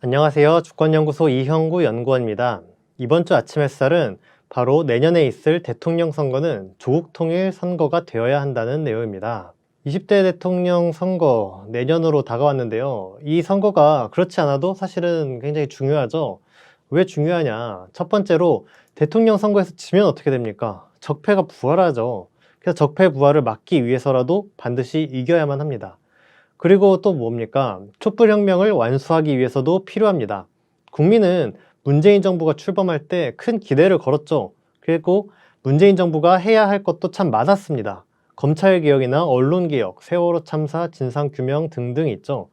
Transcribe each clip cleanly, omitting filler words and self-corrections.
안녕하세요. 주권연구소 이형구 연구원입니다. 이번 주 아침 햇살은 바로 내년에 있을 대통령 선거는 조국 통일 선거가 되어야 한다는 내용입니다. 20대 대통령 선거 내년으로 다가왔는데요. 이 선거가 그렇지 않아도 사실은 굉장히 중요하죠. 왜 중요하냐? 첫 번째로 대통령 선거에서 지면 어떻게 됩니까? 적폐가 부활하죠. 그래서 적폐 부활을 막기 위해서라도 반드시 이겨야만 합니다. 그리고 또 뭡니까? 촛불혁명을 완수하기 위해서도 필요합니다. 국민은 문재인 정부가 출범할 때 큰 기대를 걸었죠. 그리고 문재인 정부가 해야 할 것도 참 많았습니다. 검찰개혁이나 언론개혁, 세월호 참사, 진상규명 등등 있죠.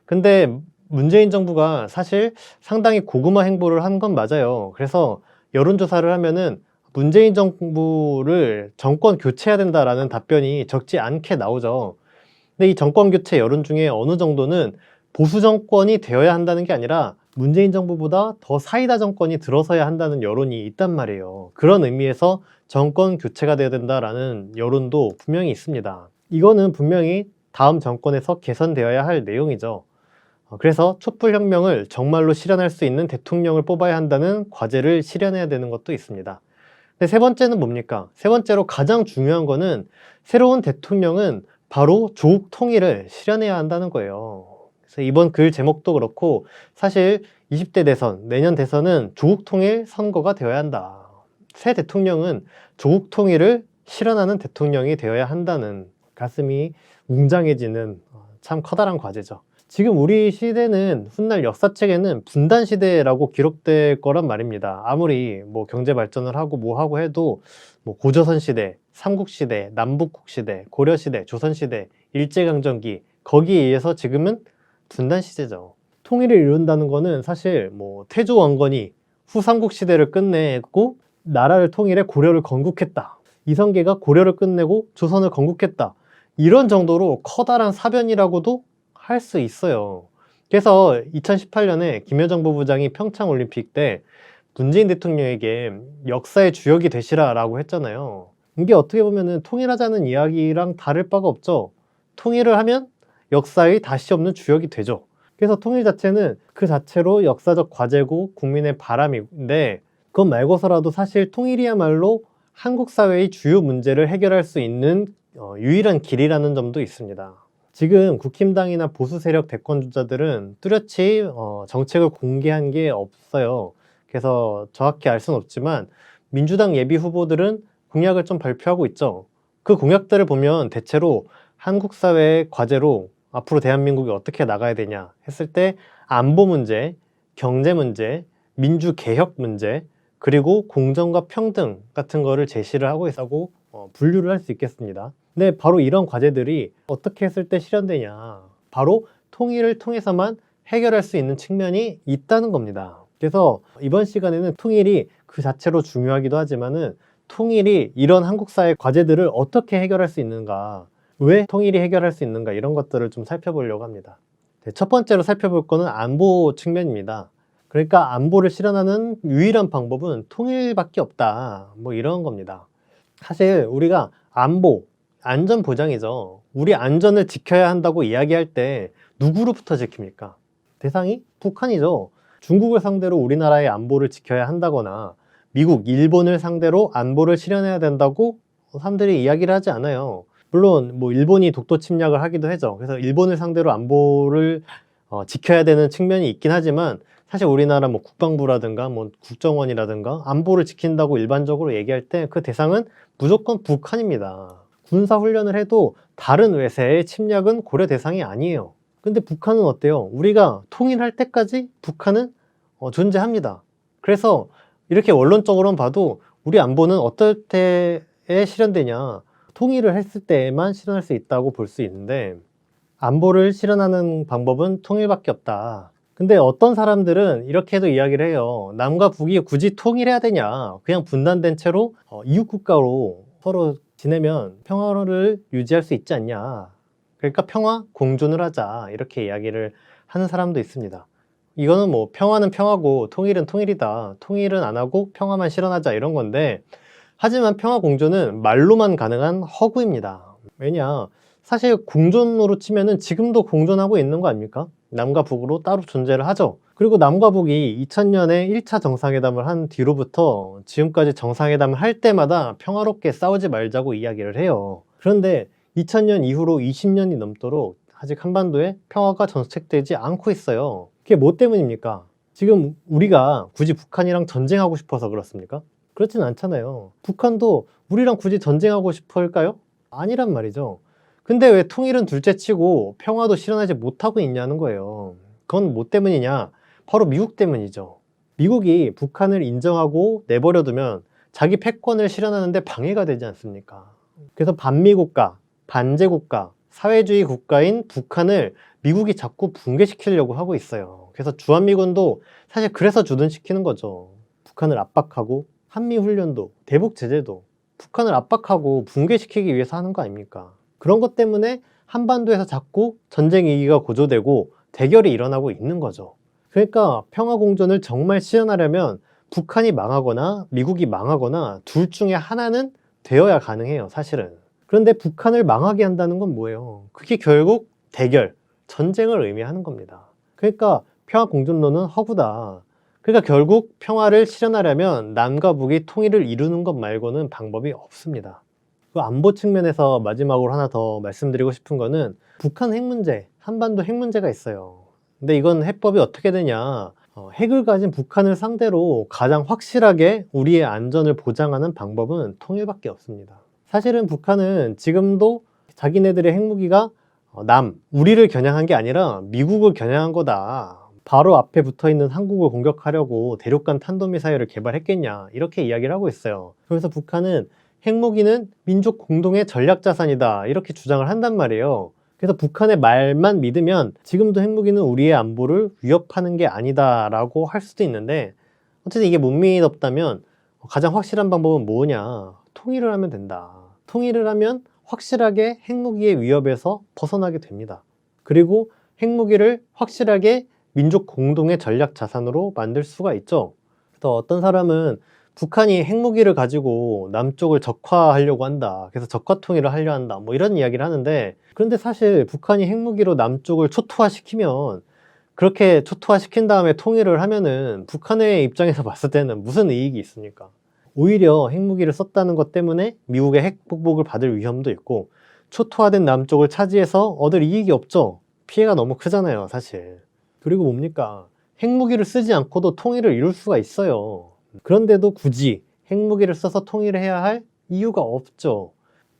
근데 문재인 정부가 사실 상당히 고구마 행보를 한 건 맞아요. 그래서 여론조사를 하면은 문재인 정부를 정권 교체해야 된다라는 답변이 적지 않게 나오죠. 근데 이 정권 교체 여론 중에 어느 정도는 보수 정권이 되어야 한다는 게 아니라 문재인 정부보다 더 사이다 정권이 들어서야 한다는 여론이 있단 말이에요. 그런 의미에서 정권 교체가 되어야 된다라는 여론도 분명히 있습니다. 이거는 분명히 다음 정권에서 개선되어야 할 내용이죠. 그래서 촛불혁명을 정말로 실현할 수 있는 대통령을 뽑아야 한다는 과제를 실현해야 되는 것도 있습니다. 근데 세 번째는 뭡니까? 세 번째로 가장 중요한 거는 새로운 대통령은 바로 조국 통일을 실현해야 한다는 거예요. 그래서 이번 글 제목도 그렇고 사실 20대 대선, 내년 대선은 조국 통일 선거가 되어야 한다. 새 대통령은 조국 통일을 실현하는 대통령이 되어야 한다는 가슴이 웅장해지는 참 커다란 과제죠. 지금 우리 시대는 훗날 역사책에는 분단 시대라고 기록될 거란 말입니다. 아무리 뭐 경제 발전을 하고 뭐 하고 해도 뭐 고조선 시대, 삼국 시대, 남북국 시대, 고려 시대, 조선 시대, 일제강점기 거기에 의해서 지금은 분단 시대죠. 통일을 이룬다는 거는 사실 뭐 태조 왕건이 후삼국 시대를 끝내고 나라를 통일해 고려를 건국했다. 이성계가 고려를 끝내고 조선을 건국했다. 이런 정도로 커다란 사변이라고도 할 수 있어요. 그래서 2018년에 김여정 부부장이 평창올림픽 때 문재인 대통령에게 역사의 주역이 되시라라고 했잖아요. 이게 어떻게 보면 통일하자는 이야기랑 다를 바가 없죠. 통일을 하면 역사의 다시 없는 주역이 되죠. 그래서 통일 자체는 그 자체로 역사적 과제고 국민의 바람인데 그것 말고서라도 사실 통일이야말로 한국 사회의 주요 문제를 해결할 수 있는 유일한 길이라는 점도 있습니다. 지금 국힘당이나 보수 세력 대권 주자들은 뚜렷이 정책을 공개한 게 없어요. 그래서 정확히 알 수는 없지만 민주당 예비 후보들은 공약을 좀 발표하고 있죠. 그 공약들을 보면 대체로 한국 사회의 과제로 앞으로 대한민국이 어떻게 나가야 되냐 했을 때 안보 문제, 경제 문제, 민주개혁 문제, 그리고 공정과 평등 같은 거를 제시를 하고 있다고 분류를 할 수 있겠습니다. 근데 바로 이런 과제들이 어떻게 했을 때 실현되냐, 바로 통일을 통해서만 해결할 수 있는 측면이 있다는 겁니다. 그래서 이번 시간에는 통일이 그 자체로 중요하기도 하지만은 통일이 이런 한국 사회 과제들을 어떻게 해결할 수 있는가, 왜 통일이 해결할 수 있는가, 이런 것들을 좀 살펴보려고 합니다. 첫 번째로 살펴볼 거는 안보 측면입니다. 그러니까 안보를 실현하는 유일한 방법은 통일밖에 없다, 뭐 이런 겁니다. 사실 우리가 안보, 안전 보장이죠. 우리 안전을 지켜야 한다고 이야기할 때 누구로부터 지킵니까? 대상이 북한이죠. 중국을 상대로 우리나라의 안보를 지켜야 한다거나 미국, 일본을 상대로 안보를 실현해야 된다고 사람들이 이야기를 하지 않아요. 물론 뭐 일본이 독도 침략을 하기도 하죠. 그래서 일본을 상대로 안보를 지켜야 되는 측면이 있긴 하지만 사실 우리나라 뭐 국방부라든가 뭐 국정원이라든가 안보를 지킨다고 일반적으로 얘기할 때 그 대상은 무조건 북한입니다. 군사훈련을 해도 다른 외세의 침략은 고려 대상이 아니에요. 근데 북한은 어때요? 우리가 통일할 때까지 북한은 존재합니다. 그래서 이렇게 원론적으로만 봐도 우리 안보는 어떨 때에 실현되냐, 통일을 했을 때에만 실현할 수 있다고 볼 수 있는데 안보를 실현하는 방법은 통일밖에 없다. 근데 어떤 사람들은 이렇게도 이야기를 해요. 남과 북이 굳이 통일해야 되냐, 그냥 분단된 채로 이웃국가로 서로 지내면 평화를 유지할 수 있지 않냐, 그러니까 평화 공존을 하자, 이렇게 이야기를 하는 사람도 있습니다. 이거는 뭐 평화는 평화고 통일은 통일이다, 통일은 안 하고 평화만 실현하자, 이런 건데, 하지만 평화 공존은 말로만 가능한 허구입니다. 왜냐, 사실 공존으로 치면은 지금도 공존하고 있는 거 아닙니까? 남과 북으로 따로 존재를 하죠. 그리고 남과 북이 2000년에 1차 정상회담을 한 뒤로부터 지금까지 정상회담을 할 때마다 평화롭게 싸우지 말자고 이야기를 해요. 그런데 2000년 이후로 20년이 넘도록 아직 한반도에 평화가 정착되지 않고 있어요. 그게 뭐 때문입니까? 지금 우리가 굳이 북한이랑 전쟁하고 싶어서 그렇습니까? 그렇진 않잖아요. 북한도 우리랑 굳이 전쟁하고 싶을까요? 아니란 말이죠. 근데 왜 통일은 둘째치고 평화도 실현하지 못하고 있냐는 거예요. 그건 뭐 때문이냐? 바로 미국 때문이죠. 미국이 북한을 인정하고 내버려두면 자기 패권을 실현하는데 방해가 되지 않습니까? 그래서 반미국가, 반제국가, 사회주의 국가인 북한을 미국이 자꾸 붕괴시키려고 하고 있어요. 그래서 주한미군도 사실 그래서 주둔시키는 거죠. 북한을 압박하고 한미훈련도, 대북제재도 북한을 압박하고 붕괴시키기 위해서 하는 거 아닙니까? 그런 것 때문에 한반도에서 자꾸 전쟁 위기가 고조되고 대결이 일어나고 있는 거죠. 그러니까 평화공존을 정말 실현하려면 북한이 망하거나 미국이 망하거나 둘 중에 하나는 되어야 가능해요, 사실은. 그런데 북한을 망하게 한다는 건 뭐예요? 그게 결국 대결, 전쟁을 의미하는 겁니다. 그러니까 평화공존론은 허구다. 그러니까 결국 평화를 실현하려면 남과 북이 통일을 이루는 것 말고는 방법이 없습니다. 그 안보 측면에서 마지막으로 하나 더 말씀드리고 싶은 거는 북한 핵 문제, 한반도 핵 문제가 있어요. 근데 이건 해법이 어떻게 되냐? 핵을 가진 북한을 상대로 가장 확실하게 우리의 안전을 보장하는 방법은 통일밖에 없습니다. 사실은 북한은 지금도 자기네들의 핵무기가 우리를 겨냥한 게 아니라 미국을 겨냥한 거다. 바로 앞에 붙어있는 한국을 공격하려고 대륙간 탄도미사일을 개발했겠냐, 이렇게 이야기를 하고 있어요. 그래서 북한은 핵무기는 민족 공동의 전략자산이다, 이렇게 주장을 한단 말이에요. 그래서 북한의 말만 믿으면 지금도 핵무기는 우리의 안보를 위협하는 게 아니다 라고 할 수도 있는데, 어쨌든 이게 못 믿었다면 가장 확실한 방법은 뭐냐? 통일을 하면 된다. 통일을 하면 확실하게 핵무기의 위협에서 벗어나게 됩니다. 그리고 핵무기를 확실하게 민족 공동의 전략 자산으로 만들 수가 있죠. 그래서 어떤 사람은 북한이 핵무기를 가지고 남쪽을 적화하려고 한다, 그래서 적화 통일을 하려 한다, 뭐 이런 이야기를 하는데, 그런데 사실 북한이 핵무기로 남쪽을 초토화시키면, 그렇게 초토화시킨 다음에 통일을 하면은 북한의 입장에서 봤을 때는 무슨 이익이 있습니까? 오히려 핵무기를 썼다는 것 때문에 미국의 핵보복을 받을 위험도 있고, 초토화된 남쪽을 차지해서 얻을 이익이 없죠. 피해가 너무 크잖아요, 사실. 그리고 뭡니까? 핵무기를 쓰지 않고도 통일을 이룰 수가 있어요. 그런데도 굳이 핵무기를 써서 통일을 해야 할 이유가 없죠.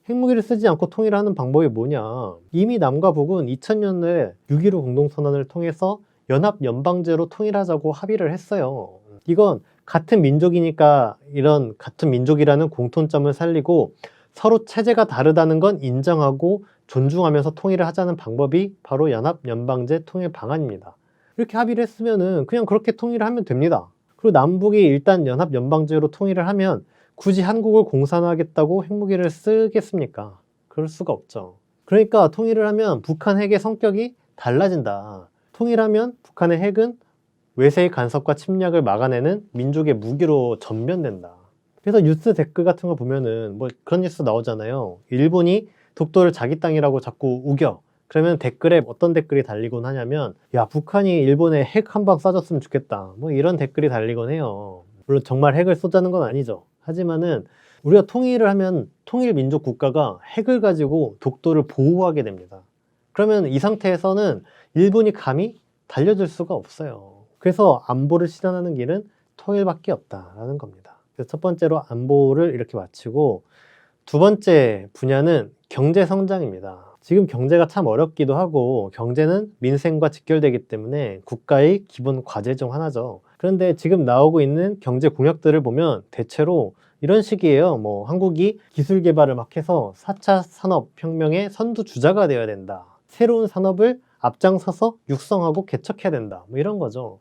핵무기를 쓰지 않고 통일하는 방법이 뭐냐? 이미 남과 북은 2000년에 6.15 공동선언을 통해서 연합연방제로 통일하자고 합의를 했어요. 이건 같은 민족이니까 이런 같은 민족이라는 공통점을 살리고 서로 체제가 다르다는 건 인정하고 존중하면서 통일을 하자는 방법이 바로 연합연방제 통일 방안입니다. 이렇게 합의를 했으면은 그냥 그렇게 통일을 하면 됩니다. 그리고 남북이 일단 연합연방제로 통일을 하면 굳이 한국을 공산화하겠다고 핵무기를 쓰겠습니까? 그럴 수가 없죠. 그러니까 통일을 하면 북한 핵의 성격이 달라진다. 통일하면 북한의 핵은 외세의 간섭과 침략을 막아내는 민족의 무기로 전면된다. 그래서 뉴스 댓글 같은 거 보면은 뭐 그런 뉴스 나오잖아요. 일본이 독도를 자기 땅이라고 자꾸 우겨. 그러면 댓글에 어떤 댓글이 달리곤 하냐면, 야, 북한이 일본에 핵 한 방 쏴줬으면 좋겠다, 뭐 이런 댓글이 달리곤 해요. 물론 정말 핵을 쏘자는 건 아니죠. 하지만은 우리가 통일을 하면 통일 민족 국가가 핵을 가지고 독도를 보호하게 됩니다. 그러면 이 상태에서는 일본이 감히 달려들 수가 없어요. 그래서 안보를 실현하는 길은 통일밖에 없다라는 겁니다. 그래서 첫 번째로 안보를 이렇게 마치고, 두 번째 분야는 경제 성장입니다. 지금 경제가 참 어렵기도 하고 경제는 민생과 직결되기 때문에 국가의 기본 과제 중 하나죠. 그런데 지금 나오고 있는 경제 공약들을 보면 대체로 이런 식이에요. 뭐 한국이 기술 개발을 막 해서 4차 산업혁명의 선두주자가 되어야 된다. 새로운 산업을 앞장서서 육성하고 개척해야 된다. 뭐 이런 거죠.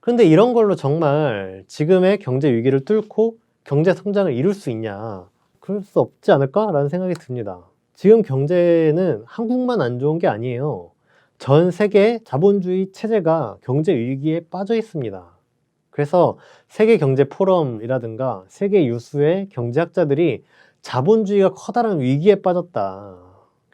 그런데 이런 걸로 정말 지금의 경제 위기를 뚫고 경제 성장을 이룰 수 있냐? 그럴 수 없지 않을까라는 생각이 듭니다. 지금 경제는 한국만 안 좋은 게 아니에요. 전 세계 자본주의 체제가 경제 위기에 빠져 있습니다. 그래서 세계 경제 포럼이라든가 세계 유수의 경제학자들이 자본주의가 커다란 위기에 빠졌다,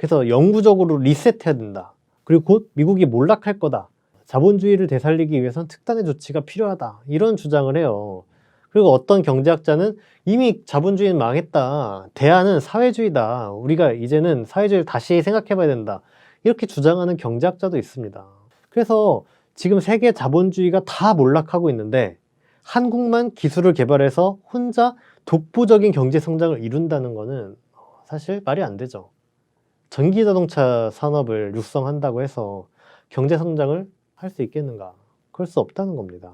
그래서 영구적으로 리셋해야 된다. 그리고 곧 미국이 몰락할 거다. 자본주의를 되살리기 위해선 특단의 조치가 필요하다. 이런 주장을 해요. 그리고 어떤 경제학자는 이미 자본주의는 망했다. 대안은 사회주의다. 우리가 이제는 사회주의를 다시 생각해 봐야 된다. 이렇게 주장하는 경제학자도 있습니다. 그래서 지금 세계 자본주의가 다 몰락하고 있는데 한국만 기술을 개발해서 혼자 독보적인 경제 성장을 이룬다는 것은 사실 말이 안 되죠. 전기자동차 산업을 육성한다고 해서 경제 성장을 할 수 있겠는가? 그럴 수 없다는 겁니다.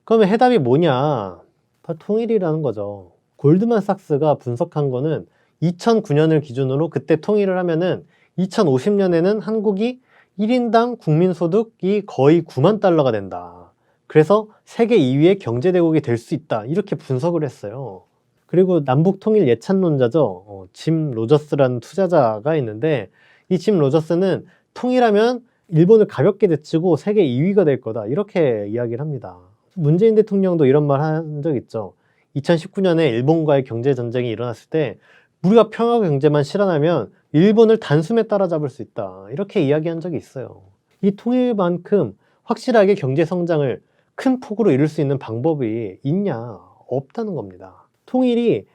그러면 해답이 뭐냐? 바로 통일이라는 거죠. 골드만삭스가 분석한 거는 2009년을 기준으로 그때 통일을 하면은 2050년에는 한국이 1인당 국민소득이 거의 9만 달러가 된다. 그래서 세계 2위의 경제대국이 될 수 있다. 이렇게 분석을 했어요. 그리고 남북 통일 예찬론자죠. 짐 로저스라는 투자자가 있는데 이 짐 로저스는 통일하면 일본을 가볍게 제치고 세계 2위가 될 거다. 이렇게 이야기를 합니다. 문재인 대통령도 이런 말 한 적 있죠. 2019년에 일본과의 경제전쟁이 일어났을 때 우리가 평화 경제만 실현하면 일본을 단숨에 따라잡을 수 있다. 이렇게 이야기한 적이 있어요. 이 통일만큼 확실하게 경제 성장을 큰 폭으로 이룰 수 있는 방법이 있냐? 없다는 겁니다. 통일이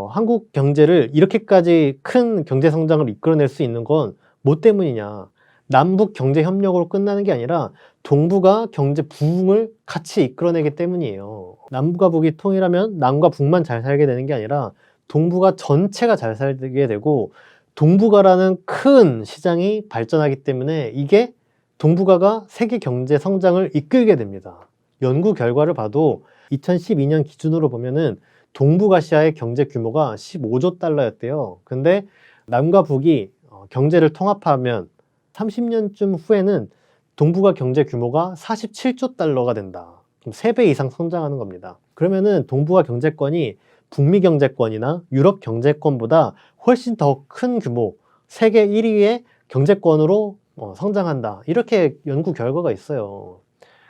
한국 경제를 이렇게까지 큰 경제 성장을 이끌어낼 수 있는 건 뭐 때문이냐? 남북 경제 협력으로 끝나는 게 아니라 동북아 경제 부흥을 같이 이끌어내기 때문이에요. 남과 북이 통일하면 남과 북만 잘 살게 되는 게 아니라 동북아 전체가 잘 살게 되고 동북아라는 큰 시장이 발전하기 때문에 이게 동북아가 세계 경제 성장을 이끌게 됩니다. 연구 결과를 봐도 2012년 기준으로 보면은 동북아시아의 경제 규모가 15조 달러였대요. 근데 남과 북이 경제를 통합하면 30년쯤 후에는 동북아 경제 규모가 47조 달러가 된다. 그럼 3배 이상 성장하는 겁니다. 그러면은 동북아 경제권이 북미 경제권이나 유럽 경제권보다 훨씬 더 큰 규모, 세계 1위의 경제권으로 성장한다. 이렇게 연구 결과가 있어요.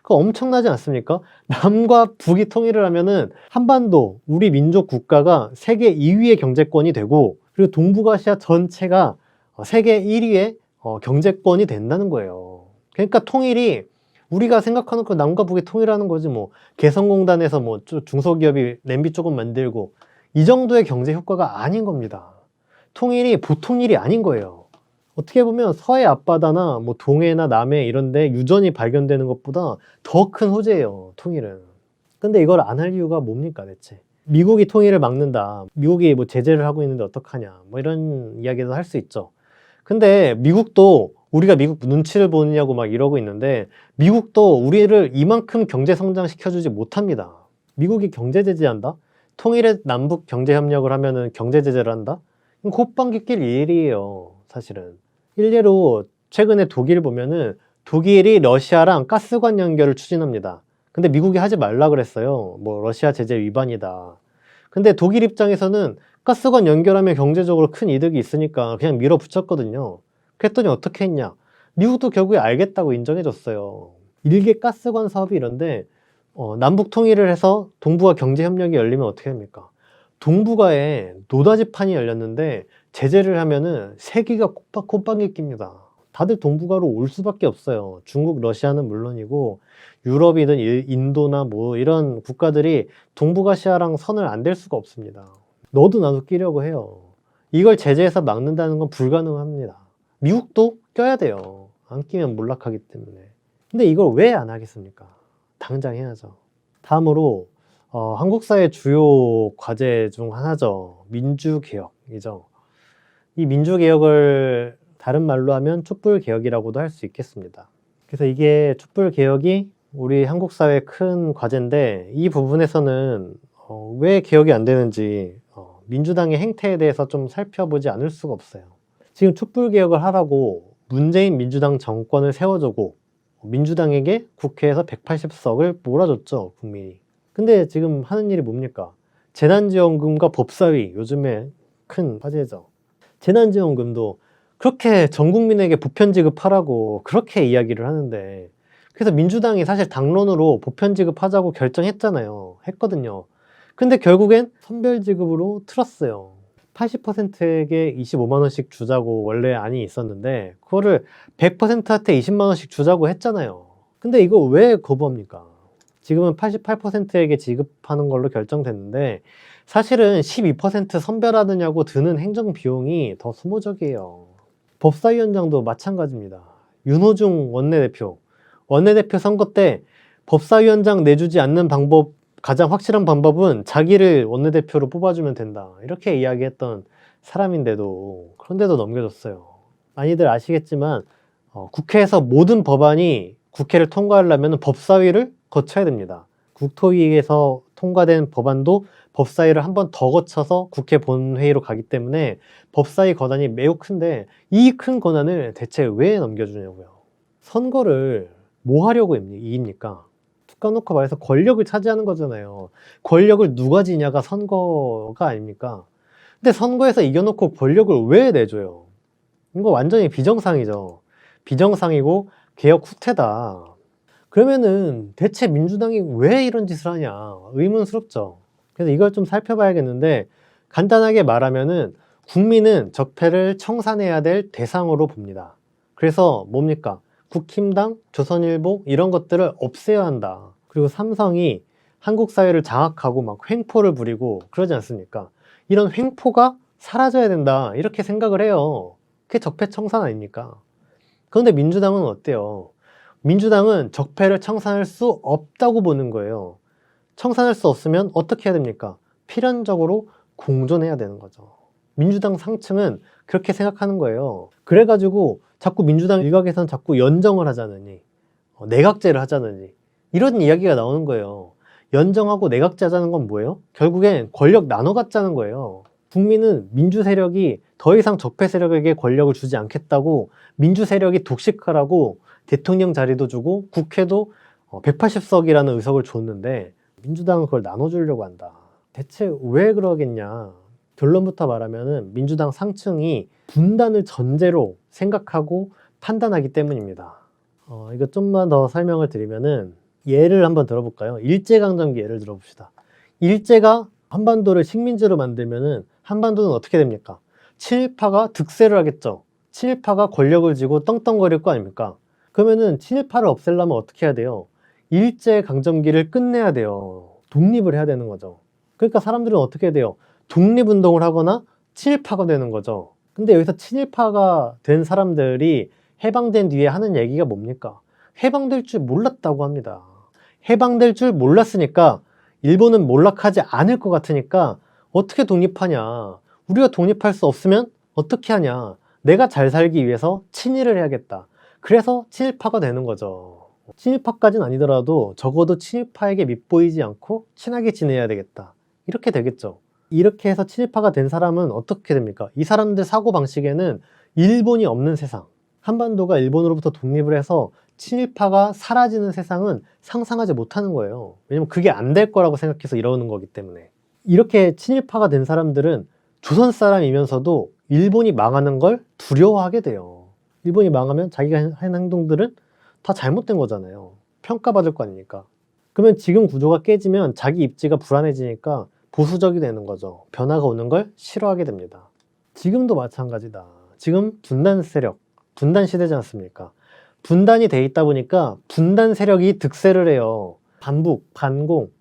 그거 엄청나지 않습니까? 남과 북이 통일을 하면은 한반도, 우리 민족 국가가 세계 2위의 경제권이 되고 그리고 동북아시아 전체가 세계 1위의 경제권이 된다는 거예요. 그러니까 통일이 우리가 생각하는 그 남과 북이 통일하는 거지 뭐 개성공단에서 뭐 중소기업이 냄비 조금 만들고 이 정도의 경제 효과가 아닌 겁니다. 통일이 보통 일이 아닌 거예요. 어떻게 보면 서해 앞바다나 뭐 동해나 남해 이런 데 유전이 발견되는 것보다 더 큰 호재예요, 통일은. 근데 이걸 안 할 이유가 뭡니까 대체? 미국이 통일을 막는다. 미국이 뭐 제재를 하고 있는데 어떡하냐. 뭐 이런 이야기도 할 수 있죠. 근데 미국도 우리가 미국 눈치를 보느냐고 막 이러고 있는데 미국도 우리를 이만큼 경제 성장 시켜주지 못합니다. 미국이 경제 제재한다? 통일의 남북 경제 협력을 하면은 경제 제재를 한다? 콧방귀 낄 일이에요, 사실은. 일례로 최근에 독일 보면은 독일이 러시아랑 가스관 연결을 추진합니다. 근데 미국이 하지 말라 그랬어요. 뭐 러시아 제재 위반이다. 근데 독일 입장에서는 가스관 연결하면 경제적으로 큰 이득이 있으니까 그냥 밀어붙였거든요. 그랬더니 어떻게 했냐? 미국도 결국에 알겠다고 인정해줬어요. 일개 가스관 사업이 이런데 남북 통일을 해서 동북아 경제협력이 열리면 어떻게 합니까? 동북아에 노다지판이 열렸는데 제재를 하면은 세계가 콧방귀 낍니다. 다들 동북아로 올 수밖에 없어요. 중국, 러시아는 물론이고 유럽이든 인도나 뭐 이런 국가들이 동북아시아랑 선을 안 댈 수가 없습니다. 너도 나도 끼려고 해요. 이걸 제재해서 막는다는 건 불가능합니다. 미국도 껴야 돼요. 안 끼면 몰락하기 때문에. 근데 이걸 왜 안 하겠습니까? 당장 해야죠. 다음으로 한국 사회 주요 과제 중 하나죠. 민주개혁이죠. 이 민주개혁을 다른 말로 하면 촛불개혁이라고도 할 수 있겠습니다. 그래서 이게 촛불개혁이 우리 한국 사회의 큰 과제인데 이 부분에서는 왜 개혁이 안 되는지 민주당의 행태에 대해서 좀 살펴보지 않을 수가 없어요. 지금 촛불개혁을 하라고 문재인 민주당 정권을 세워주고 민주당에게 국회에서 180석을 몰아줬죠, 국민이. 근데 지금 하는 일이 뭡니까? 재난지원금과 법사위, 요즘에 큰 화제죠. 재난지원금도 그렇게 전 국민에게 보편 지급하라고 그렇게 이야기를 하는데 그래서 민주당이 사실 당론으로 보편 지급하자고 결정했잖아요. 했거든요. 근데 결국엔 선별 지급으로 틀었어요. 80%에게 25만 원씩 주자고 원래 안이 있었는데 그거를 100%한테 20만 원씩 주자고 했잖아요. 근데 이거 왜 거부합니까? 지금은 88%에게 지급하는 걸로 결정됐는데 사실은 12% 선별하느냐고 드는 행정 비용이 더 소모적이에요. 법사위원장도 마찬가지입니다. 윤호중 원내대표 선거 때 법사위원장 내주지 않는 방법, 가장 확실한 방법은 자기를 원내대표로 뽑아주면 된다. 이렇게 이야기했던 사람인데도, 그런데도 넘겨줬어요. 많이들 아시겠지만 국회에서 모든 법안이 국회를 통과하려면 법사위를 거쳐야 됩니다. 국토위에서 통과된 법안도 법사위를 한 번 더 거쳐서 국회 본회의로 가기 때문에 법사위 권한이 매우 큰데 이 큰 권한을 대체 왜 넘겨주냐고요. 선거를 뭐 하려고 이깁니까? 툭 까놓고 말해서 권력을 차지하는 거잖아요. 권력을 누가 지냐가 선거가 아닙니까? 근데 선거에서 이겨놓고 권력을 왜 내줘요? 이거 완전히 비정상이죠. 비정상이고 개혁 후퇴다. 그러면은 대체 민주당이 왜 이런 짓을 하냐 의문스럽죠. 그래서 이걸 좀 살펴봐야겠는데 간단하게 말하면은 국민은 적폐를 청산해야 될 대상으로 봅니다. 그래서 뭡니까? 국힘당, 조선일보 이런 것들을 없애야 한다. 그리고 삼성이 한국 사회를 장악하고 막 횡포를 부리고 그러지 않습니까? 이런 횡포가 사라져야 된다 이렇게 생각을 해요. 그게 적폐 청산 아닙니까? 그런데 민주당은 어때요? 민주당은 적폐를 청산할 수 없다고 보는 거예요. 청산할 수 없으면 어떻게 해야 됩니까? 필연적으로 공존해야 되는 거죠. 민주당 상층은 그렇게 생각하는 거예요. 그래가지고 자꾸 민주당 일각에서는 자꾸 연정을 하자느니 내각제를 하자느니 이런 이야기가 나오는 거예요. 연정하고 내각제 하자는 건 뭐예요? 결국엔 권력 나눠 갖자는 거예요. 국민은 민주 세력이 더 이상 적폐 세력에게 권력을 주지 않겠다고 민주 세력이 독식하라고 대통령 자리도 주고 국회도 180석이라는 의석을 줬는데 민주당은 그걸 나눠주려고 한다. 대체 왜 그러겠냐? 결론부터 말하면 민주당 상층이 분단을 전제로 생각하고 판단하기 때문입니다. 이거 좀만 더 설명을 드리면은 예를 한번 들어볼까요? 일제강점기 예를 들어봅시다. 일제가 한반도를 식민지로 만들면은 한반도는 어떻게 됩니까? 친일파가 득세를 하겠죠. 친일파가 권력을 쥐고 떵떵거릴 거 아닙니까? 그러면은 친일파를 없애려면 어떻게 해야 돼요? 일제강점기를 끝내야 돼요. 독립을 해야 되는 거죠. 그러니까 사람들은 어떻게 해야 돼요? 독립운동을 하거나 친일파가 되는 거죠. 근데 여기서 친일파가 된 사람들이 해방된 뒤에 하는 얘기가 뭡니까? 해방될 줄 몰랐다고 합니다. 해방될 줄 몰랐으니까 일본은 몰락하지 않을 것 같으니까 어떻게 독립하냐? 우리가 독립할 수 없으면 어떻게 하냐? 내가 잘 살기 위해서 친일을 해야겠다. 그래서 친일파가 되는 거죠. 친일파까지는 아니더라도 적어도 친일파에게 밉보이지 않고 친하게 지내야 되겠다. 이렇게 되겠죠. 이렇게 해서 친일파가 된 사람은 어떻게 됩니까? 이 사람들 사고방식에는 일본이 없는 세상, 한반도가 일본으로부터 독립을 해서 친일파가 사라지는 세상은 상상하지 못하는 거예요. 왜냐면 그게 안 될 거라고 생각해서 이러는 거기 때문에. 이렇게 친일파가 된 사람들은 조선 사람이면서도 일본이 망하는 걸 두려워하게 돼요. 일본이 망하면 자기가 한 행동들은 다 잘못된 거잖아요. 평가받을 거 아닙니까? 그러면 지금 구조가 깨지면 자기 입지가 불안해지니까 보수적이 되는 거죠. 변화가 오는 걸 싫어하게 됩니다. 지금도 마찬가지다. 지금 분단 세력, 분단 시대지 않습니까? 분단이 돼 있다 보니까 분단 세력이 득세를 해요. 반북, 반공,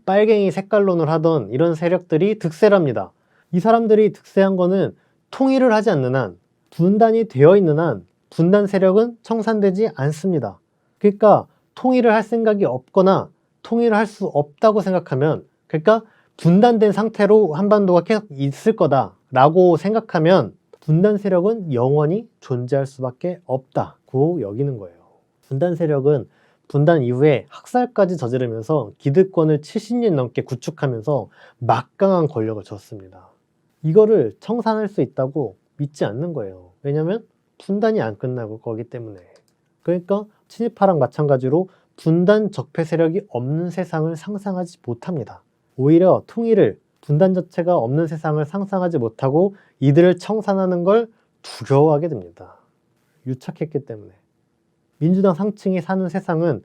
빨갱이 색깔론을 하던 이런 세력들이 득세를 합니다. 이 사람들이 득세한 거는 통일을 하지 않는 한, 분단이 되어 있는 한 분단 세력은 청산되지 않습니다. 그러니까 통일을 할 생각이 없거나 통일을 할 수 없다고 생각하면, 그러니까 분단된 상태로 한반도가 계속 있을 거다라고 생각하면 분단 세력은 영원히 존재할 수밖에 없다고 여기는 거예요. 분단 세력은 분단 이후에 학살까지 저지르면서 기득권을 70년 넘게 구축하면서 막강한 권력을 줬습니다. 이거를 청산할 수 있다고 믿지 않는 거예요. 왜냐하면 분단이 안 끝나고 거기 때문에. 그러니까 친일파랑 마찬가지로 분단 적폐 세력이 없는 세상을 상상하지 못합니다. 오히려 통일을, 분단 자체가 없는 세상을 상상하지 못하고 이들을 청산하는 걸 두려워하게 됩니다. 유착했기 때문에. 민주당 상층이 사는 세상은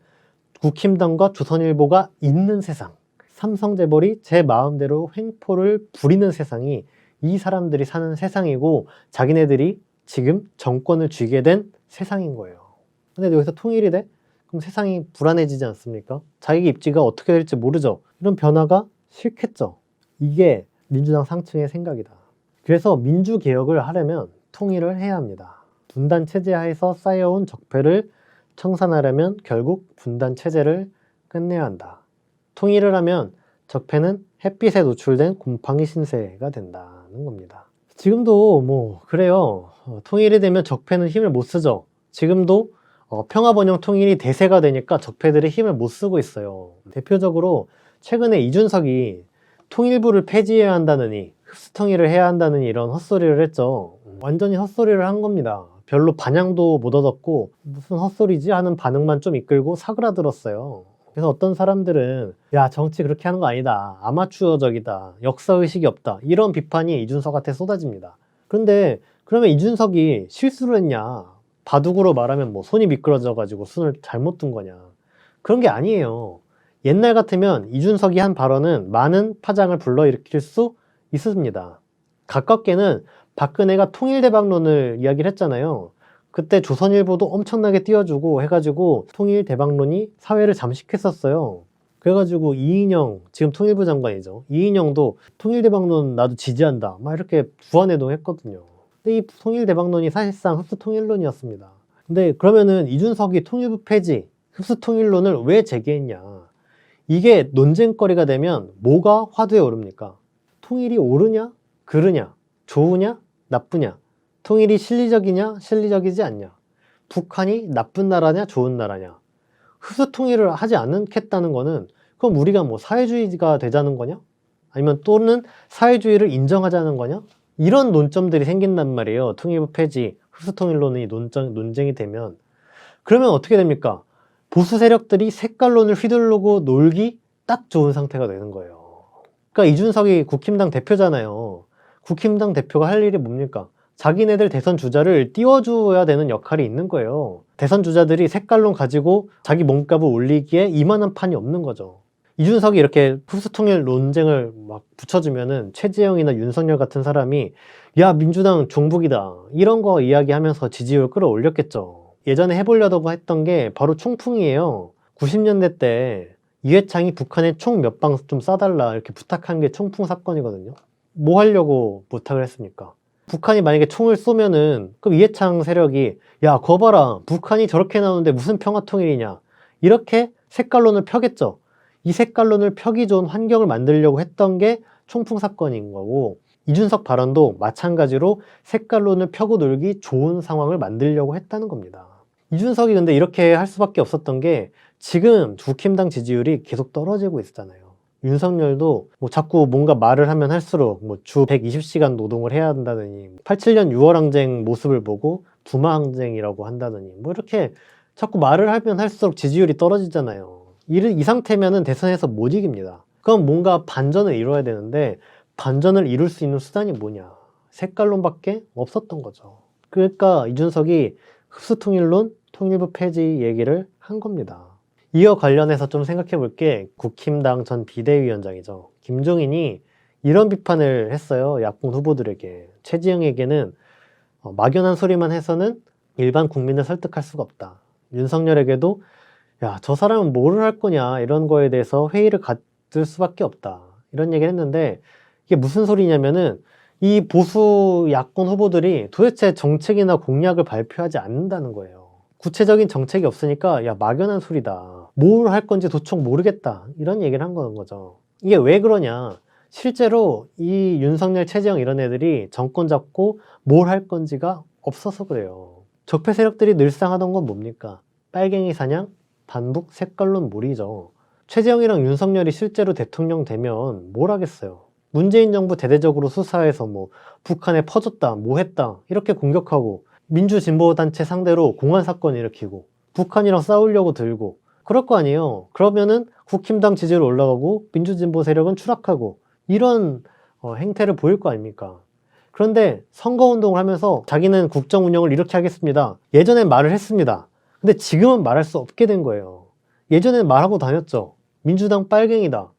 국힘당과 조선일보가 있는 세상, 삼성재벌이 제 마음대로 횡포를 부리는 세상이 이 사람들이 사는 세상이고 자기네들이 지금 정권을 쥐게 된 세상인 거예요. 근데 여기서 통일이 돼? 그럼 세상이 불안해지지 않습니까? 자기 입지가 어떻게 될지 모르죠. 이런 변화가 싫겠죠. 이게 민주당 상층의 생각이다. 그래서 민주개혁을 하려면 통일을 해야 합니다. 분단체제 하에서 쌓여온 적폐를 청산하려면 결국 분단체제를 끝내야 한다. 통일을 하면 적폐는 햇빛에 노출된 곰팡이 신세가 된다는 겁니다. 지금도 뭐 그래요. 통일이 되면 적폐는 힘을 못 쓰죠. 지금도 평화번영 통일이 대세가 되니까 적폐들이 힘을 못 쓰고 있어요. 대표적으로 최근에 이준석이 통일부를 폐지해야 한다느니 흡수통일을 해야 한다느니 이런 헛소리를 했죠. 완전히 헛소리를 한 겁니다. 별로 반향도 못 얻었고 무슨 헛소리지 하는 반응만 좀 이끌고 사그라들었어요. 그래서 어떤 사람들은 야 정치 그렇게 하는 거 아니다. 아마추어적이다. 역사의식이 없다. 이런 비판이 이준석한테 쏟아집니다. 그런데 그러면 이준석이 실수를 했냐? 바둑으로 말하면 뭐 손이 미끄러져가지고 손을 잘못 둔 거냐? 그런 게 아니에요. 옛날 같으면 이준석이 한 발언은 많은 파장을 불러일으킬 수 있습니다. 가깝게는 박근혜가 통일대박론을 이야기를 했잖아요. 그때 조선일보도 엄청나게 띄워주고 해가지고 통일대박론이 사회를 잠식했었어요. 그래가지고 이인영, 지금 통일부 장관이죠. 이인영도 통일대박론 나도 지지한다. 막 이렇게 부안해동했거든요. 근데 이 통일대박론이 사실상 흡수통일론이었습니다. 근데 그러면은 이준석이 통일부 폐지, 흡수통일론을 왜 제기했냐? 이게 논쟁거리가 되면 뭐가 화두에 오릅니까? 통일이 옳으냐? 그르냐? 좋으냐? 나쁘냐? 통일이 실리적이냐? 실리적이지 않냐? 북한이 나쁜 나라냐? 좋은 나라냐? 흡수통일을 하지 않겠다는 거는 그럼 우리가 뭐 사회주의가 되자는 거냐? 아니면 또는 사회주의를 인정하자는 거냐? 이런 논점들이 생긴단 말이에요. 통일부 폐지, 흡수통일론이 논쟁이 되면. 그러면 어떻게 됩니까? 보수 세력들이 색깔론을 휘두르고 놀기 딱 좋은 상태가 되는 거예요. 그러니까 이준석이 국힘당 대표잖아요. 국힘당 대표가 할 일이 뭡니까? 자기네들 대선 주자를 띄워줘야 되는 역할이 있는 거예요. 대선 주자들이 색깔론 가지고 자기 몸값을 올리기에 이만한 판이 없는 거죠. 이준석이 이렇게 흡수통일 논쟁을 막 붙여주면은 최재형이나 윤석열 같은 사람이 야 민주당 종북이다 이런 거 이야기하면서 지지율 끌어올렸겠죠. 예전에 해보려고 했던 게 바로 총풍이에요. 90년대 때 이회창이 북한에 총 몇 방 좀 쏴달라 이렇게 부탁한 게 총풍 사건이거든요. 뭐 하려고 부탁을 했습니까? 북한이 만약에 총을 쏘면은 그럼 이회창 세력이 야 거 봐라 북한이 저렇게 나오는데 무슨 평화통일이냐 이렇게 색깔론을 펴겠죠. 이 색깔론을 펴기 좋은 환경을 만들려고 했던 게 총풍 사건인 거고 이준석 발언도 마찬가지로 색깔론을 펴고 놀기 좋은 상황을 만들려고 했다는 겁니다. 이준석이 근데 이렇게 할 수밖에 없었던 게 지금 국힘당 지지율이 계속 떨어지고 있잖아요. 윤석열도 뭐 자꾸 뭔가 말을 하면 할수록 뭐 주 120시간 노동을 해야 한다느니 87년 6월 항쟁 모습을 보고 두마 항쟁이라고 한다느니 뭐 이렇게 자꾸 말을 하면 할수록 지지율이 떨어지잖아요. 이 상태면은 대선에서 못 이깁니다. 그럼 뭔가 반전을 이뤄야 되는데 반전을 이룰 수 있는 수단이 뭐냐? 색깔론밖에 없었던 거죠. 그러니까 이준석이 흡수통일론, 통일부 폐지 얘기를 한 겁니다. 이와 관련해서 좀 생각해 볼 게 국힘당 전 비대위원장이죠. 김종인이 이런 비판을 했어요. 야권 후보들에게. 최지영에게는 막연한 소리만 해서는 일반 국민을 설득할 수가 없다. 윤석열에게도 야, 저 사람은 뭐를 할 거냐 이런 거에 대해서 회의를 가질 수밖에 없다. 이런 얘기를 했는데 이게 무슨 소리냐면은 이 보수 야권 후보들이 도대체 정책이나 공약을 발표하지 않는다는 거예요. 구체적인 정책이 없으니까 야 막연한 소리다. 뭘 할 건지 도통 모르겠다. 이런 얘기를 한 거죠. 이게 왜 그러냐. 실제로 이 윤석열, 최재형 이런 애들이 정권 잡고 뭘 할 건지가 없어서 그래요. 적폐 세력들이 늘상 하던 건 뭡니까? 빨갱이 사냥, 반북, 색깔론 몰이죠. 최재형이랑 윤석열이 실제로 대통령 되면 뭘 하겠어요. 문재인 정부 대대적으로 수사해서 뭐 북한에 퍼졌다, 뭐 했다 이렇게 공격하고 민주진보단체 상대로 공안사건 일으키고 북한이랑 싸우려고 들고 그럴 거 아니에요. 그러면은 국힘당 지지율 올라가고 민주진보 세력은 추락하고 이런 행태를 보일 거 아닙니까? 그런데 선거운동을 하면서 자기는 국정 운영을 이렇게 하겠습니다. 예전엔 말을 했습니다. 근데 지금은 말할 수 없게 된 거예요. 예전엔 말하고 다녔죠. 민주당 빨갱이다.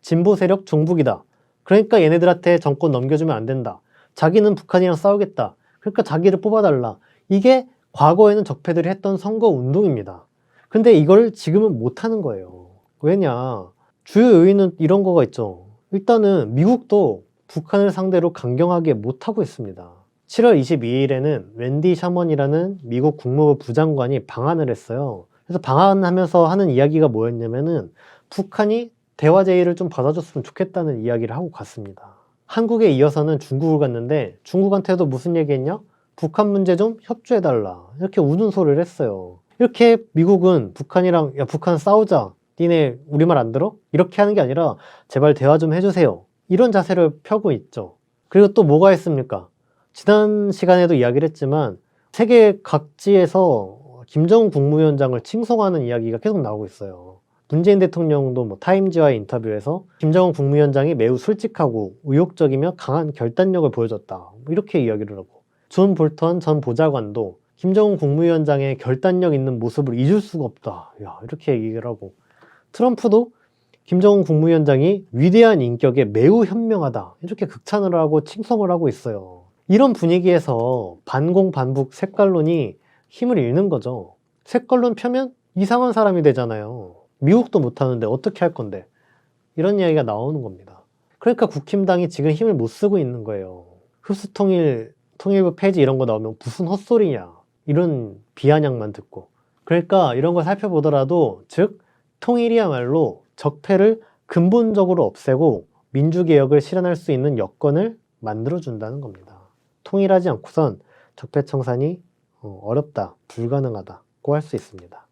진보 세력 종북이다. 그러니까 얘네들한테 정권 넘겨주면 안 된다. 자기는 북한이랑 싸우겠다. 그러니까 자기를 뽑아달라. 이게 과거에는 적폐들이 했던 선거 운동입니다. 근데 이걸 지금은 못하는 거예요. 왜냐? 주요 요인은 이런 거가 있죠. 일단은 미국도 북한을 상대로 강경하게 못하고 있습니다. 7월 22일에는 웬디 샤먼이라는 미국 국무부 부장관이 방한을 했어요. 그래서 방한하면서 하는 이야기가 뭐였냐면은 북한이 대화 제의를 좀 받아줬으면 좋겠다는 이야기를 하고 갔습니다. 한국에 이어서는 중국을 갔는데 중국한테도 무슨 얘기했냐? 북한 문제 좀 협조해달라. 이렇게 우는 소리를 했어요. 이렇게 미국은 북한이랑 야 북한 싸우자. 니네 우리 말 안 들어? 이렇게 하는 게 아니라 제발 대화 좀 해주세요. 이런 자세를 펴고 있죠. 그리고 또 뭐가 있습니까? 지난 시간에도 이야기를 했지만 세계 각지에서 김정은 국무위원장을 칭송하는 이야기가 계속 나오고 있어요. 문재인 대통령도 뭐 타임지와의 인터뷰에서 김정은 국무위원장이 매우 솔직하고 의욕적이며 강한 결단력을 보여줬다. 뭐 이렇게 이야기를 하고 존 볼턴 전 보좌관도 김정은 국무위원장의 결단력 있는 모습을 잊을 수가 없다. 야, 이렇게 얘기를 하고 트럼프도 김정은 국무위원장이 위대한 인격에 매우 현명하다. 이렇게 극찬을 하고 칭송을 하고 있어요. 이런 분위기에서 반공 반북 색깔론이 힘을 잃는 거죠. 색깔론 펴면 이상한 사람이 되잖아요. 미국도 못하는데 어떻게 할 건데? 이런 이야기가 나오는 겁니다. 그러니까 국힘당이 지금 힘을 못 쓰고 있는 거예요. 흡수통일, 통일부 폐지 이런 거 나오면 무슨 헛소리냐. 이런 비아냥만 듣고. 그러니까 이런 걸 살펴보더라도 즉 통일이야말로 적폐를 근본적으로 없애고 민주개혁을 실현할 수 있는 여건을 만들어준다는 겁니다. 통일하지 않고선 적폐청산이 어렵다, 불가능하다고 할 수 있습니다.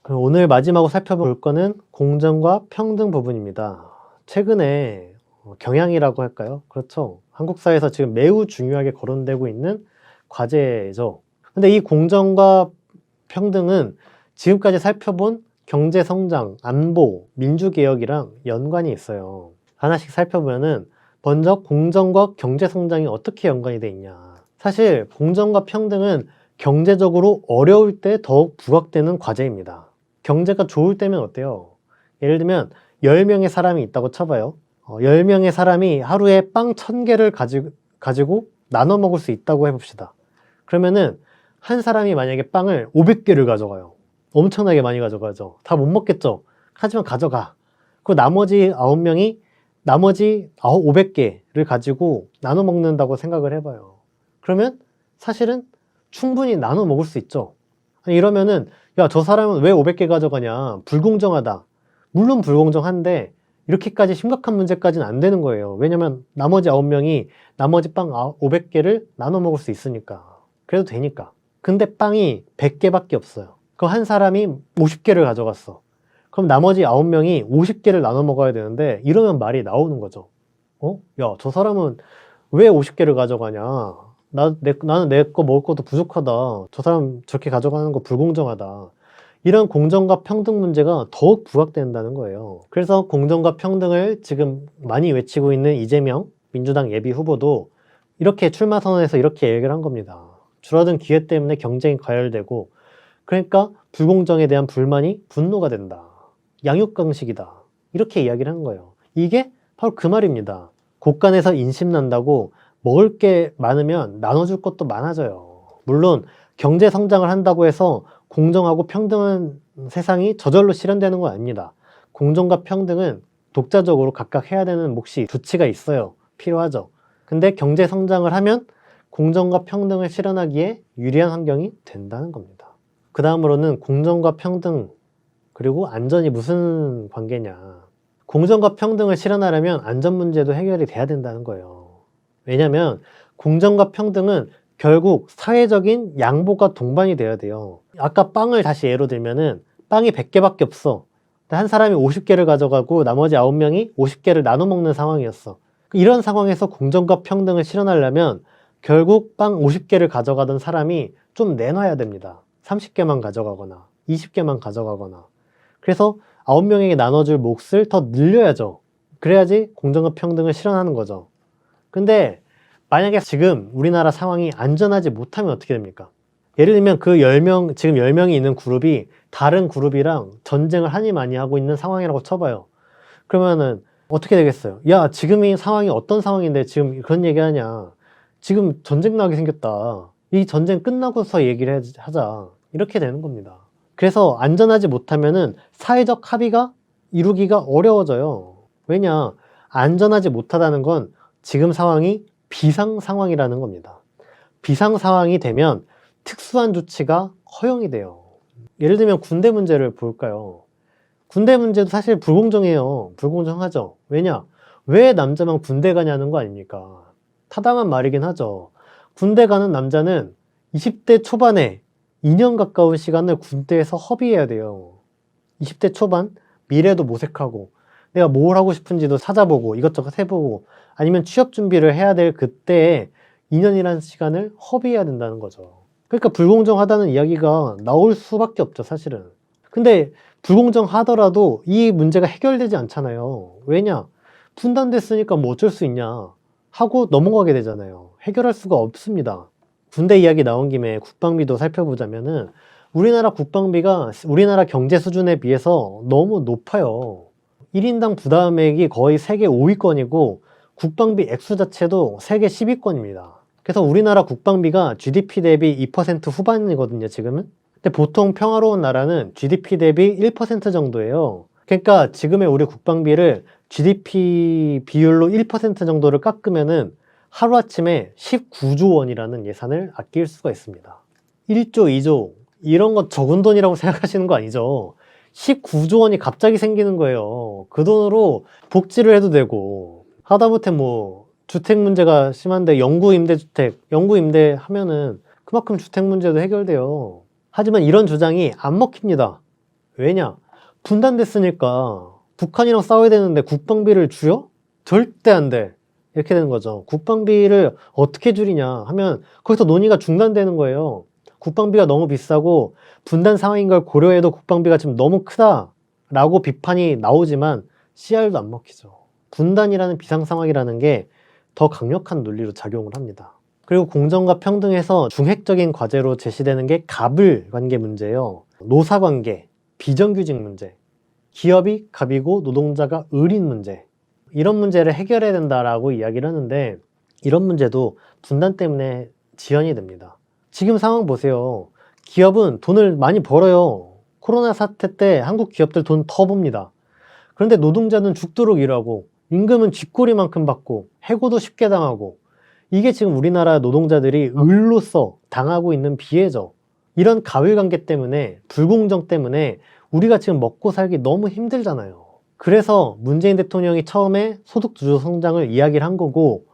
그럼 오늘 마지막으로 살펴볼 거는 공정과 평등 부분입니다. 최근에 경향이라고 할까요? 그렇죠. 한국 사회에서 지금 매우 중요하게 거론되고 있는 과제죠. 근데 이 공정과 평등은 지금까지 살펴본 경제성장, 안보, 민주개혁이랑 연관이 있어요. 하나씩 살펴보면은 먼저 공정과 경제성장이 어떻게 연관이 돼 있냐. 사실 공정과 평등은 경제적으로 어려울 때 더욱 부각되는 과제입니다. 경제가 좋을 때면 어때요? 예를 들면 10명의 사람이 있다고 쳐봐요. 10명의 사람이 하루에 빵 1000개를 가지고 나눠 먹을 수 있다고 해봅시다. 그러면은 한 사람이 만약에 빵을 500개를 가져가요. 엄청나게 많이 가져가죠. 다 못 먹겠죠. 하지만 가져가. 그리고 나머지 9명이 나머지 500개를 가지고 나눠 먹는다고 생각을 해봐요. 그러면 사실은 충분히 나눠 먹을 수 있죠. 이러면은 야, 저 사람은 왜 500개 가져가냐. 불공정하다. 물론 불공정한데 이렇게까지 심각한 문제까지는 안 되는 거예요. 왜냐면 나머지 9명이 나머지 빵 500개를 나눠 먹을 수 있으니까. 그래도 되니까. 근데 빵이 100개밖에 없어요. 그 한 사람이 50개를 가져갔어. 그럼 나머지 9명이 50개를 나눠 먹어야 되는데 이러면 말이 나오는 거죠. 야, 저 사람은 왜 50개를 가져가냐. 나는 내 거 먹을 것도 부족하다. 저 사람 저렇게 가져가는 거 불공정하다. 이런 공정과 평등 문제가 더욱 부각된다는 거예요. 그래서 공정과 평등을 지금 많이 외치고 있는 이재명 민주당 예비 후보도 이렇게 출마 선언에서 이렇게 얘기를 한 겁니다. 줄어든 기회 때문에 경쟁이 과열되고 그러니까 불공정에 대한 불만이 분노가 된다. 양육강식이다. 이렇게 이야기를 한 거예요. 이게 바로 그 말입니다. 곳간에서 인심 난다고 먹을 게 많으면 나눠줄 것도 많아져요. 물론 경제 성장을 한다고 해서 공정하고 평등한 세상이 저절로 실현되는 건 아닙니다. 공정과 평등은 독자적으로 각각 해야 되는 몫이 두치가 있어요. 필요하죠. 근데 경제 성장을 하면 공정과 평등을 실현하기에 유리한 환경이 된다는 겁니다. 그 다음으로는 공정과 평등 그리고 안전이 무슨 관계냐. 공정과 평등을 실현하려면 안전 문제도 해결이 돼야 된다는 거예요. 왜냐하면 공정과 평등은 결국 사회적인 양보가 동반이 돼야 돼요. 아까 빵을 다시 예로 들면은 빵이 100개밖에 없어. 한 사람이 50개를 가져가고 나머지 9명이 50개를 나눠 먹는 상황이었어. 이런 상황에서 공정과 평등을 실현하려면 결국 빵 50개를 가져가던 사람이 좀 내놔야 됩니다. 30개만 가져가거나 20개만 가져가거나. 그래서 9명에게 나눠줄 몫을 더 늘려야죠. 그래야지 공정과 평등을 실현하는 거죠. 근데 만약에 지금 우리나라 상황이 안전하지 못하면 어떻게 됩니까? 예를 들면 그 10명, 지금 10명이 있는 그룹이 다른 그룹이랑 전쟁을 하니 많이 하고 있는 상황이라고 쳐봐요. 그러면은 어떻게 되겠어요? 야, 지금 이 상황이 어떤 상황인데 지금 그런 얘기 하냐. 지금 전쟁 나게 생겼다. 이 전쟁 끝나고서 얘기를 하자. 이렇게 되는 겁니다. 그래서 안전하지 못하면은 사회적 합의가 이루기가 어려워져요. 왜냐? 안전하지 못하다는 건 지금 상황이 비상 상황이라는 겁니다. 비상 상황이 되면 특수한 조치가 허용이 돼요. 예를 들면 군대 문제를 볼까요? 군대 문제도 사실 불공정해요. 불공정하죠. 왜냐? 왜 남자만 군대 가냐는 거 아닙니까? 타당한 말이긴 하죠. 군대 가는 남자는 20대 초반에 2년 가까운 시간을 군대에서 허비해야 돼요. 20대 초반? 미래도 모색하고 내가 뭘 하고 싶은지도 찾아보고 이것저것 해보고 아니면 취업 준비를 해야 될 그때에 2년이라는 시간을 허비해야 된다는 거죠. 그러니까 불공정하다는 이야기가 나올 수밖에 없죠, 사실은. 근데 불공정하더라도 이 문제가 해결되지 않잖아요. 왜냐? 분단됐으니까 뭐 어쩔 수 있냐 하고 넘어가게 되잖아요. 해결할 수가 없습니다. 군대 이야기 나온 김에 국방비도 살펴보자면은 우리나라 국방비가 우리나라 경제 수준에 비해서 너무 높아요. 1인당 부담액이 거의 세계 5위권이고 국방비 액수 자체도 세계 10위권입니다. 그래서 우리나라 국방비가 GDP 대비 2% 후반이거든요, 지금은. 근데 보통 평화로운 나라는 GDP 대비 1% 정도예요. 그러니까 지금의 우리 국방비를 GDP 비율로 1% 정도를 깎으면은 하루아침에 19조 원이라는 예산을 아낄 수가 있습니다. 1조, 2조 이런 거 적은 돈이라고 생각하시는 거 아니죠? 19조 원이 갑자기 생기는 거예요. 그 돈으로 복지를 해도 되고 하다못해 뭐 주택 문제가 심한데 영구임대주택, 영구임대 하면은 그만큼 주택 문제도 해결돼요. 하지만 이런 주장이 안 먹힙니다. 왜냐? 분단됐으니까 북한이랑 싸워야 되는데 국방비를 줄여? 절대 안 돼. 이렇게 되는 거죠. 국방비를 어떻게 줄이냐 하면 거기서 논의가 중단되는 거예요. 국방비가 너무 비싸고 분단 상황인 걸 고려해도 국방비가 지금 너무 크다라고 비판이 나오지만 CR도 안 먹히죠. 분단이라는 비상 상황이라는 게 더 강력한 논리로 작용을 합니다. 그리고 공정과 평등에서 중핵적인 과제로 제시되는 게 갑을 관계 문제예요. 노사 관계, 비정규직 문제, 기업이 갑이고 노동자가 을인 문제, 이런 문제를 해결해야 된다라고 이야기를 하는데 이런 문제도 분단 때문에 지연이 됩니다. 지금 상황 보세요. 기업은 돈을 많이 벌어요. 코로나 사태 때 한국 기업들 돈 더 봅니다. 그런데 노동자는 죽도록 일하고 임금은 쥐꼬리만큼 받고 해고도 쉽게 당하고 이게 지금 우리나라 노동자들이 을로서 당하고 있는 비애죠. 이런 가불관계 때문에 불공정 때문에 우리가 지금 먹고 살기 너무 힘들잖아요. 그래서 문재인 대통령이 처음에 소득주도 성장을 이야기를 한 거고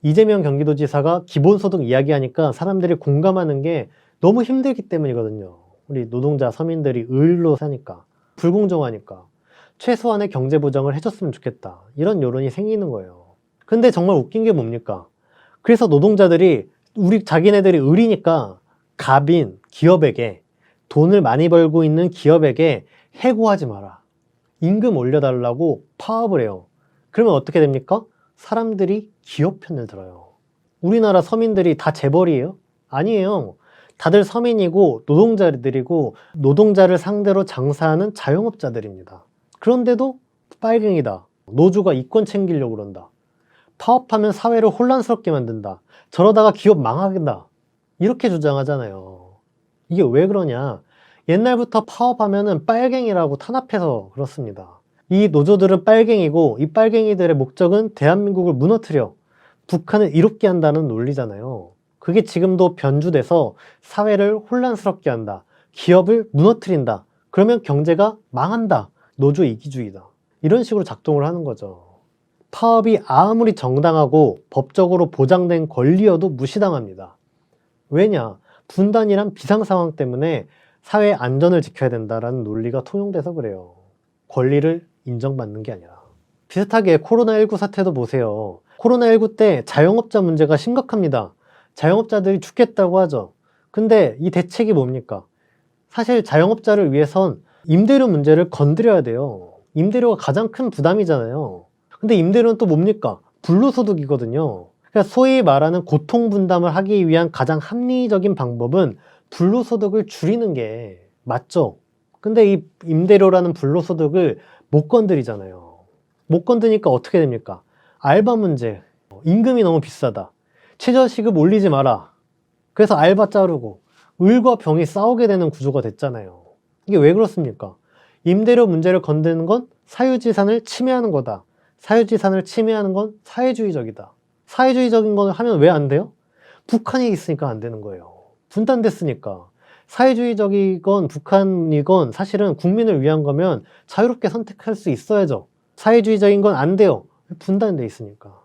이재명 경기도지사가 기본소득 이야기하니까 사람들이 공감하는 게 너무 힘들기 때문이거든요. 우리 노동자 서민들이 을로 사니까 불공정하니까 최소한의 경제보장을 해줬으면 좋겠다 이런 여론이 생기는 거예요. 근데 정말 웃긴 게 뭡니까? 그래서 노동자들이 자기네들이 을이니까 갑인 기업에게 돈을 많이 벌고 있는 기업에게 해고하지 마라. 임금 올려달라고 파업을 해요. 그러면 어떻게 됩니까? 사람들이 기업 편을 들어요. 우리나라 서민들이 다 재벌이에요? 아니에요. 다들 서민이고 노동자들이고 노동자를 상대로 장사하는 자영업자들입니다. 그런데도 빨갱이다. 노조가 이권 챙기려고 그런다. 파업하면 사회를 혼란스럽게 만든다. 저러다가 기업 망하겠다. 이렇게 주장하잖아요. 이게 왜 그러냐? 옛날부터 파업하면은 빨갱이라고 탄압해서 그렇습니다. 이 노조들은 빨갱이고 이 빨갱이들의 목적은 대한민국을 무너뜨려 북한을 이롭게 한다는 논리잖아요. 그게 지금도 변주돼서 사회를 혼란스럽게 한다. 기업을 무너뜨린다. 그러면 경제가 망한다. 노조 이기주의다. 이런 식으로 작동을 하는 거죠. 파업이 아무리 정당하고 법적으로 보장된 권리여도 무시당합니다. 왜냐? 분단이란 비상상황 때문에 사회 안전을 지켜야 된다는 논리가 통용돼서 그래요. 권리를 인정받는 게 아니라. 비슷하게 코로나19 사태도 보세요. 코로나19 때 자영업자 문제가 심각합니다. 자영업자들이 죽겠다고 하죠. 근데 이 대책이 뭡니까? 사실 자영업자를 위해선 임대료 문제를 건드려야 돼요. 임대료가 가장 큰 부담이잖아요. 근데 임대료는 또 뭡니까? 불로소득이거든요. 그러니까 소위 말하는 고통 분담을 하기 위한 가장 합리적인 방법은 불로소득을 줄이는 게 맞죠. 근데 이 임대료라는 불로소득을 못 건드리잖아요. 못 건드니까 어떻게 됩니까? 알바 문제, 임금이 너무 비싸다. 최저시급 올리지 마라. 그래서 알바 자르고 을과 병이 싸우게 되는 구조가 됐잖아요. 이게 왜 그렇습니까? 임대료 문제를 건드는 건 사유지산을 침해하는 거다. 사유지산을 침해하는 건 사회주의적이다. 사회주의적인 걸 하면 왜 안 돼요? 북한이 있으니까 안 되는 거예요. 분단됐으니까. 사회주의적이건 북한이건 사실은 국민을 위한 거면 자유롭게 선택할 수 있어야죠. 사회주의적인 건 안 돼요. 분단돼 있으니까.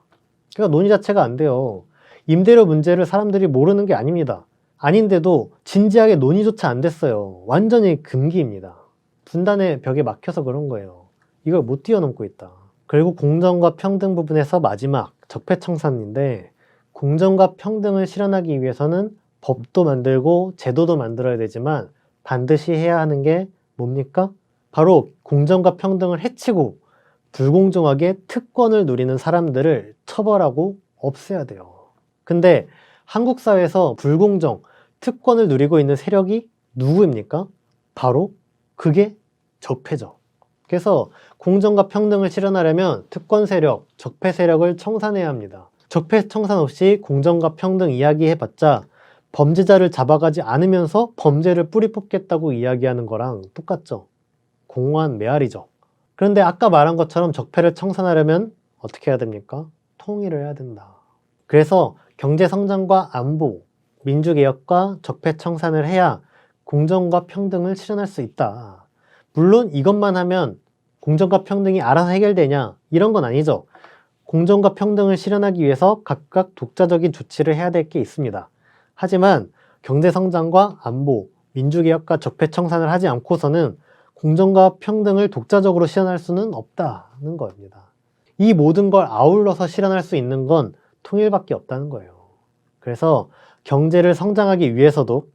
그러니까 논의 자체가 안 돼요. 임대료 문제를 사람들이 모르는 게 아닙니다. 아닌데도 진지하게 논의조차 안 됐어요. 완전히 금기입니다. 분단의 벽에 막혀서 그런 거예요. 이걸 못 뛰어넘고 있다. 그리고 공정과 평등 부분에서 마지막 적폐청산인데, 공정과 평등을 실현하기 위해서는 법도 만들고 제도도 만들어야 되지만 반드시 해야 하는 게 뭡니까? 바로 공정과 평등을 해치고 불공정하게 특권을 누리는 사람들을 처벌하고 없애야 돼요. 근데 한국 사회에서 불공정, 특권을 누리고 있는 세력이 누구입니까? 바로 그게 적폐죠. 그래서 공정과 평등을 실현하려면 특권 세력, 적폐 세력을 청산해야 합니다. 적폐 청산 없이 공정과 평등 이야기해봤자 범죄자를 잡아가지 않으면서 범죄를 뿌리 뽑겠다고 이야기하는 거랑 똑같죠. 공허한 메아리죠. 그런데 아까 말한 것처럼 적폐를 청산하려면 어떻게 해야 됩니까? 통일을 해야 된다. 그래서 경제성장과 안보, 민주개혁과 적폐 청산을 해야 공정과 평등을 실현할 수 있다. 물론 이것만 하면 공정과 평등이 알아서 해결되냐? 이런 건 아니죠. 공정과 평등을 실현하기 위해서 각각 독자적인 조치를 해야 될 게 있습니다. 하지만 경제성장과 안보, 민주개혁과 적폐 청산을 하지 않고서는 공정과 평등을 독자적으로 실현할 수는 없다는 겁니다. 이 모든 걸 아울러서 실현할 수 있는 건 통일밖에 없다는 거예요. 그래서 경제를 성장하기 위해서도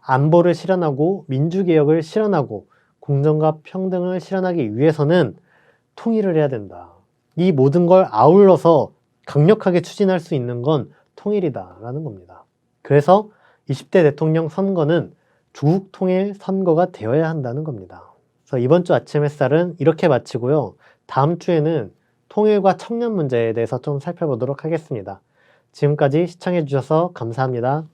안보를 실현하고 민주개혁을 실현하고 공정과 평등을 실현하기 위해서는 통일을 해야 된다. 이 모든 걸 아울러서 강력하게 추진할 수 있는 건 통일이다라는 겁니다. 그래서 20대 대통령 선거는 조국 통일 선거가 되어야 한다는 겁니다. 그래서 이번 주 아침 햇살은 이렇게 마치고요. 다음 주에는 통일과 청년 문제에 대해서 좀 살펴보도록 하겠습니다. 지금까지 시청해 주셔서 감사합니다.